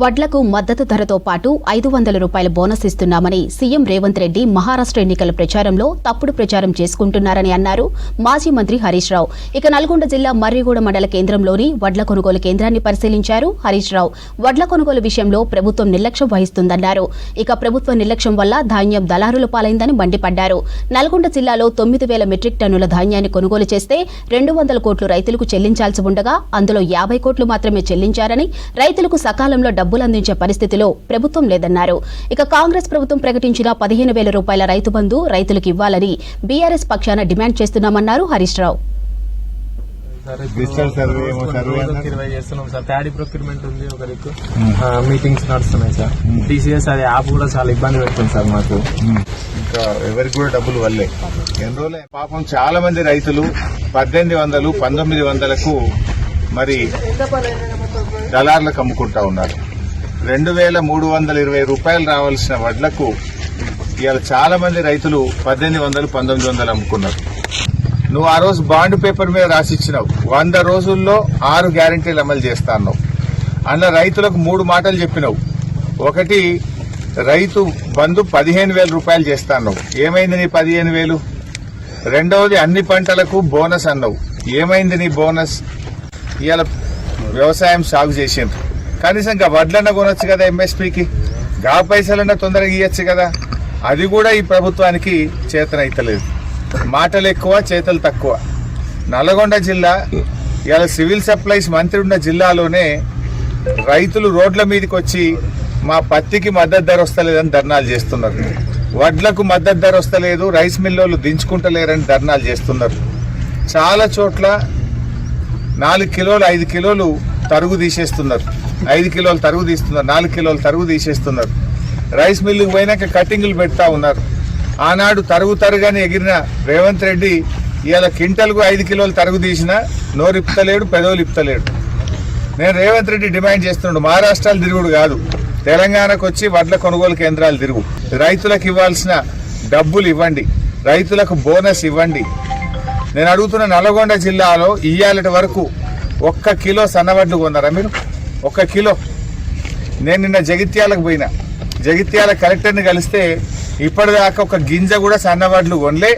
వడ్లకు మద్దతు ధరతో పాటు 500 రూపాయల బోనస్ ఇస్తున్నామని సీఎం రేవంత్ రెడ్డి మహారాష్ట్ర ఎన్నికల ప్రచారంలో తప్పుడు ప్రచారం చేసుకుంటున్నారని అన్నారు మాజీ మంత్రి హరీష్ రావు. ఇక నల్గొండ జిల్లా మర్రిగూడ మండల కేంద్రంలోని వడ్ల కొనుగోలు కేంద్రాన్ని పరిశీలించారు హరీష్ రావు. వడ్ల కొనుగోలు విషయంలో ప్రభుత్వం నిర్లక్ష్యం వహిస్తుందన్నారు. ఇక ప్రభుత్వ నిర్లక్ష్యం వల్ల ధాన్యం దళారుల పాలైందని మండిపడ్డారు. నల్గొండ జిల్లాలో 9,000 మెట్రిక్ టన్నుల ధాన్యాన్ని కొనుగోలు చేస్తే 200 కోట్లు రైతులకు చెల్లించాల్సి ఉండగా అందులో 50 కోట్లు మాత్రమే చెల్లించారని, రైతులకు సకాలంలో డబ్బులు అందించే పరిస్థితిలో ప్రభుత్వం లేదన్నారు. ఇక కాంగ్రెస్ ప్రభుత్వం ప్రకటించిన 15,000 రూపాయల రైతు బంధు రైతులకు ఇవ్వాలని బీఆర్ఎస్ పక్షాన demand చేస్తున్నామన్నారు Harish Rao. Paddy procurement ఉంది, ఒకరికి మీటింగ్స్ నడుస్తున్నాయి సార్. టీసీఎస్ అది యాప్ కూడా చాలా ఇబ్బంది పెడుతుంది సార్ మాకు. ఇంకా ఎవరికి కూడా డబ్బులు వల్లే ఎన్ని రోజులే పాపం చాలా మంది రైతులు 1800, 1900కు మరి దళార్లకు అమ్ముకుంటా ఉన్నారు. 2,320 రూపాయలు రావాల్సిన వడ్లకు ఇవాళ చాలా మంది రైతులు 1800, 1900 అమ్ముకున్నారు. నువ్వు ఆ రోజు బాండ్ పేపర్ మీద రాసిచ్చినావు 100 రోజుల్లో 6 గ్యారెంటీలు అమలు చేస్తా అన్నావు. అందులో రైతులకు 3 మాటలు చెప్పినావు. ఒకటి, రైతు బంధు 15,000 రూపాయలు చేస్తా అన్నావు. ఏమైంది నీ 15,000? రెండవది, అన్ని పంటలకు బోనస్ అన్నావు. ఏమైంది నీ బోనస్? ఇవాళ వ్యవసాయం సాగు చేసిండ్రు, కనీసం ఇంకా వడ్లన్నా కొనొచ్చు కదా, ఎంఎస్పీకి గా పైసలన్నా తొందరగా ఇవ్వచ్చు కదా. అది కూడా ఈ ప్రభుత్వానికి చేతనైతలేదు. మాటలు ఎక్కువ, చేతలు తక్కువ. నల్గొండ జిల్లా ఇవాళ సివిల్ సప్లైస్ మంత్రి ఉన్న జిల్లాలోనే రైతులు రోడ్ల మీదకి వచ్చి మా పత్తికి మద్దతు ధర వస్తలేదని ధర్నాలు చేస్తున్నారు. వడ్లకు మద్దతు ధర వస్తలేదు, రైస్ మిల్లోళ్ళు దించుకుంటలేరని ధర్నాలు చేస్తున్నారు. చాలా చోట్ల 4 కిలోలు 5 కిలోలు తరుగు తీసేస్తున్నారు. 5 కిలోలు తరుగు తీస్తున్నారు, 4 కిలోలు తరుగు తీసేస్తున్నారు. రైస్ మిల్లుకు పోయినాక కట్టింగులు పెడతా ఉన్నారు. ఆనాడు తరుగని ఎగిరిన రేవంత్ రెడ్డి ఇవాళ క్వింటల్కు 5 కిలోలు తరుగు తీసినా నోరిప్తలేడు, పెదవులు ఇప్తలేడు. నేను రేవంత్ రెడ్డి డిమాండ్ చేస్తున్నాడు, మహారాష్ట్రాలు తిరుగుడు కాదు, తెలంగాణకు వచ్చి వడ్ల కొనుగోలు కేంద్రాలు తిరుగు. రైతులకు ఇవ్వాల్సిన డబ్బులు ఇవ్వండి, రైతులకు బోనస్ ఇవ్వండి. నేను అడుగుతున్న నల్గొండ జిల్లాలో ఇయ్యాలటి వరకు 1 కిలో సన్నవడ్లు కొన్నారా మీరు? 1 కిలో. నేను నిన్న జగిత్యాలకు పోయినా, జగిత్యాల కలెక్టర్ని కలిస్తే ఇప్పటిదాకా 1 గింజ కూడా సన్నవడ్లు కొనలే,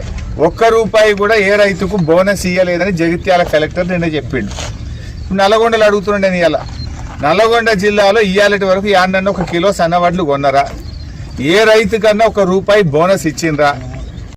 1 రూపాయి కూడా ఏ రైతుకు బోనస్ ఇయ్యలేదని జగిత్యాల కలెక్టర్ నిన్న చెప్పిండు. నల్గొండలో అడుగుతున్నాను నేను, ఇవాళ నల్గొండ జిల్లాలో ఇయ్యాలటి వరకు 1 కిలో సన్నవడ్లు కొన్నారా? ఏ రైతు కన్నా 1 రూపాయి బోనస్ ఇచ్చిండ్రా?